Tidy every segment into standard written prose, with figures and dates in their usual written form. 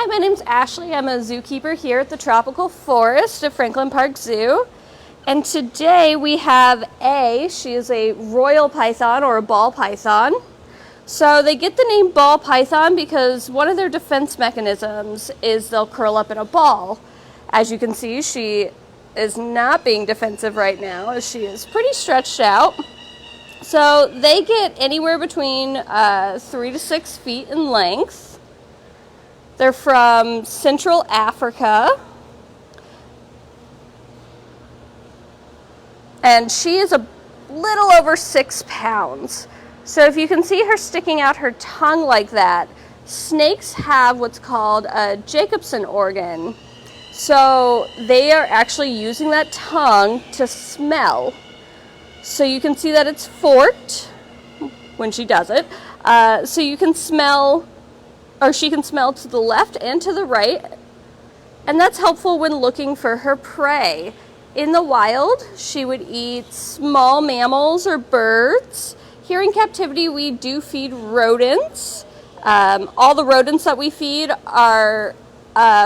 Hi, my name's Ashley. I'm a zookeeper here at the Tropical Forest of Franklin Park Zoo. And today we have she is a royal python or a ball python. So they get the name ball python because one of their defense mechanisms is they'll curl up in a ball. As you can see, she is not being defensive right now as she is pretty stretched out. So they get anywhere between 3 to 6 feet in length. They're from Central Africa. And she is a little over 6 pounds. So if you can see her sticking out her tongue like that, snakes have what's called a Jacobson organ. So they are actually using that tongue to smell. So you can see that it's forked when she does it. So you can smell, or she can smell to the left and to the right. And that's helpful when looking for her prey. In the wild, she would eat small mammals or birds. Here in captivity, we do feed rodents. All the rodents that we feed are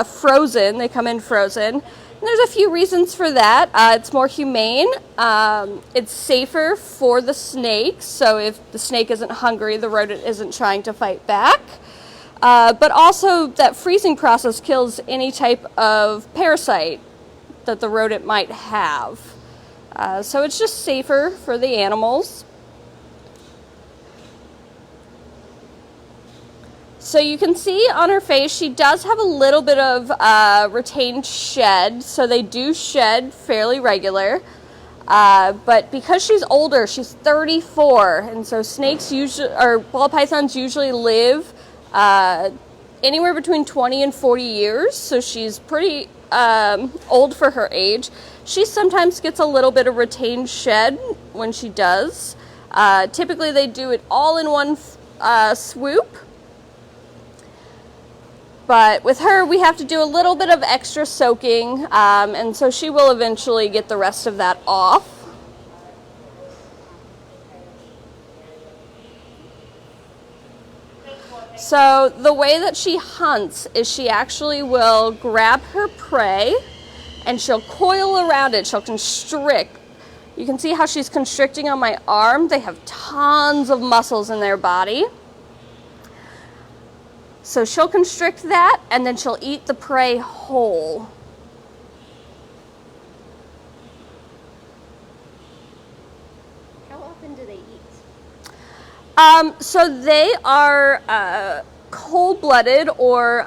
frozen. They come in frozen. And there's a few reasons for that. It's more humane. It's safer for the snake. So if the snake isn't hungry, the rodent isn't trying to fight back. But also that freezing process kills any type of parasite that the rodent might have. So it's just safer for the animals. So you can see on her face, she does have a little bit of retained shed. So they do shed fairly regular. But because she's older, she's 34. And so snakes usually, or ball pythons usually live anywhere between 20 and 40 years. So she's pretty old for her age. She sometimes gets a little bit of retained shed when she does. Typically they do it all in one swoop. But with her, we have to do a little bit of extra soaking, and so she will eventually get the rest of that off. So the way that she hunts is she actually will grab her prey and she'll coil around it. She'll constrict. You can see how she's constricting on my arm. They have tons of muscles in their body. So she'll constrict that, and then she'll eat the prey whole. How often do they eat? So they are cold-blooded or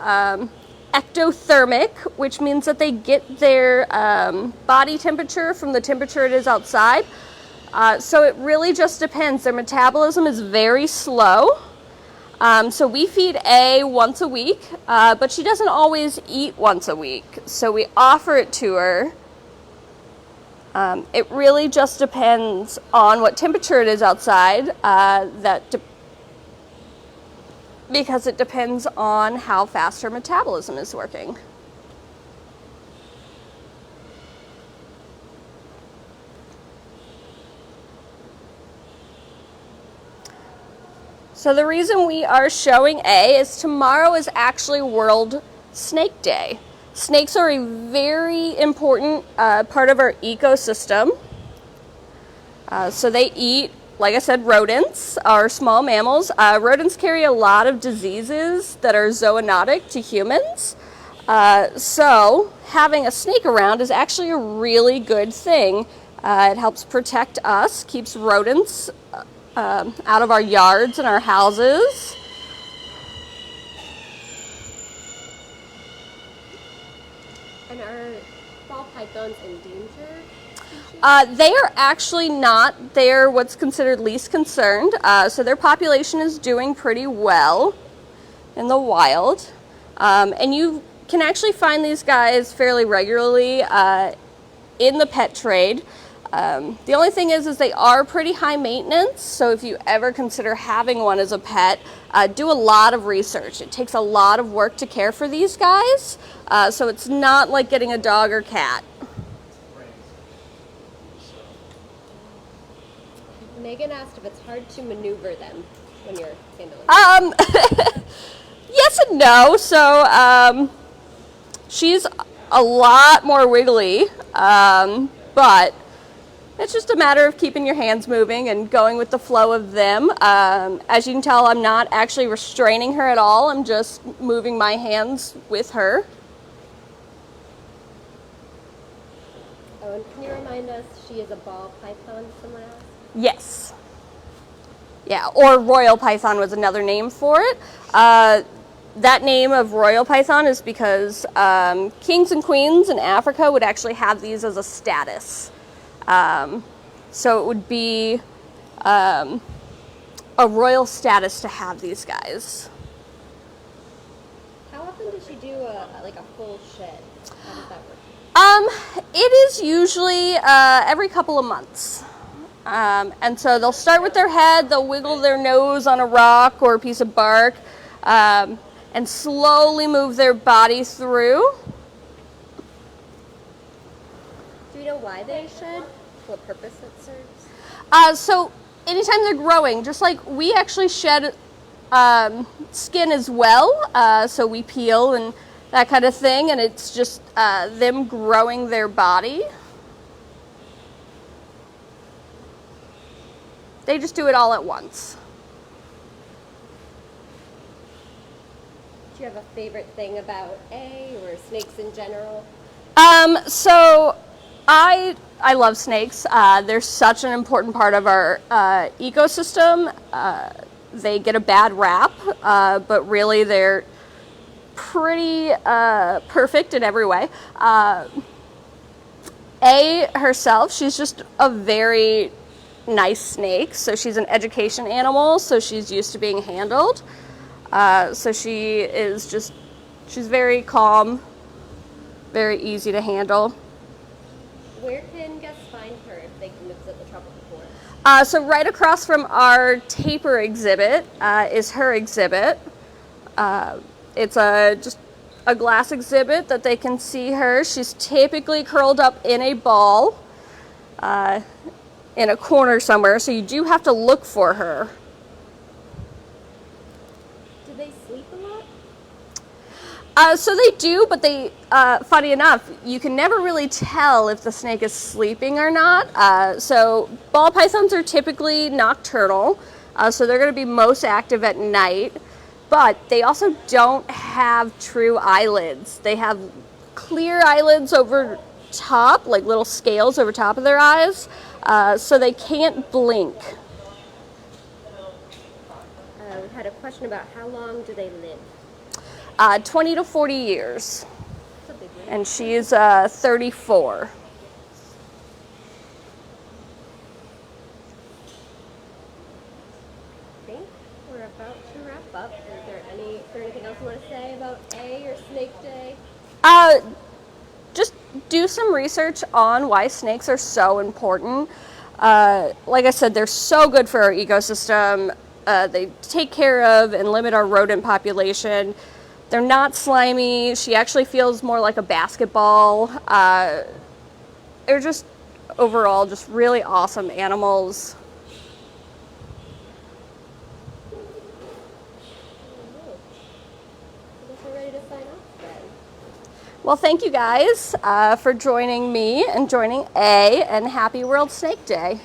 ectothermic, which means that they get their body temperature from the temperature it is outside. So it really just depends. Their metabolism is very slow. So we feed once a week, but she doesn't always eat once a week. So we offer it to her. It really just depends on what temperature it is outside, because it depends on how fast her metabolism is working. So the reason we are showing is tomorrow is actually World Snake Day. Snakes are a very important part of our ecosystem. So they eat, like I said, rodents, or small mammals. Rodents carry a lot of diseases that are zoonotic to humans. So having a snake around is actually a really good thing. It helps protect us, keeps rodents out of our yards and our houses. And are ball pythons endangered? They are actually not. They're what's considered least concerned. So their population is doing pretty well in the wild. And you can actually find these guys fairly regularly in the pet trade. The only thing is they are pretty high maintenance, so if you ever consider having one as a pet, do a lot of research. It takes a lot of work to care for these guys, so it's not like getting a dog or cat. Megan asked if it's hard to maneuver them when you're handling them. Yes and No, so she's a lot more wiggly, but it's just a matter of keeping your hands moving and going with the flow of them. As you can tell, I'm not actually restraining her at all. I'm just moving my hands with her. Oh, and can you remind us, she is a ball python, someone else? Yes. Yeah, or royal python was another name for it. That name of royal python is because kings and queens in Africa would actually have these as a status. So it would be a royal status to have these guys. How often does she do a full shed? How does that work? It is usually every couple of months. And so they'll start with their head, they'll wiggle their nose on a rock or a piece of bark, and slowly move their body through. Do you know why they shed? What purpose it serves? So anytime they're growing, just like we actually shed skin as well, so we peel and that kind of thing, and it's just them growing their body. They just do it all at once. Do you have a favorite thing about A or snakes in general? So I love snakes. They're such an important part of our ecosystem. They get a bad rap, but really they're pretty perfect in every way. A herself, she's just a very nice snake. So she's an education animal, so she's used to being handled. So she's very calm, very easy to handle. Where can guests find her if they can visit the Tropical Forest? So right across from our taper exhibit is her exhibit. It's just a glass exhibit that they can see her. She's typically curled up in a ball in a corner somewhere, so you do have to look for her. Do they sleep a lot? So they do, but funny enough, you can never really tell if the snake is sleeping or not. So ball pythons are typically nocturnal, so they're going to be most active at night, but they also don't have true eyelids. They have clear eyelids over top, like little scales over top of their eyes, so they can't blink. We had a question about how long do they live? 20 to 40 years, That's a big one. and she's 34. I think we're about to wrap up. Is there anything else you want to say about A or Snake Day? Just do some research on why snakes are so important. Like I said, they're so good for our ecosystem. They take care of and limit our rodent population. They're not slimy. She actually feels more like a basketball. They're just overall just really awesome animals. I guess we're ready to sign off then. Well, thank you guys for joining me and joining A, and happy World Snake Day.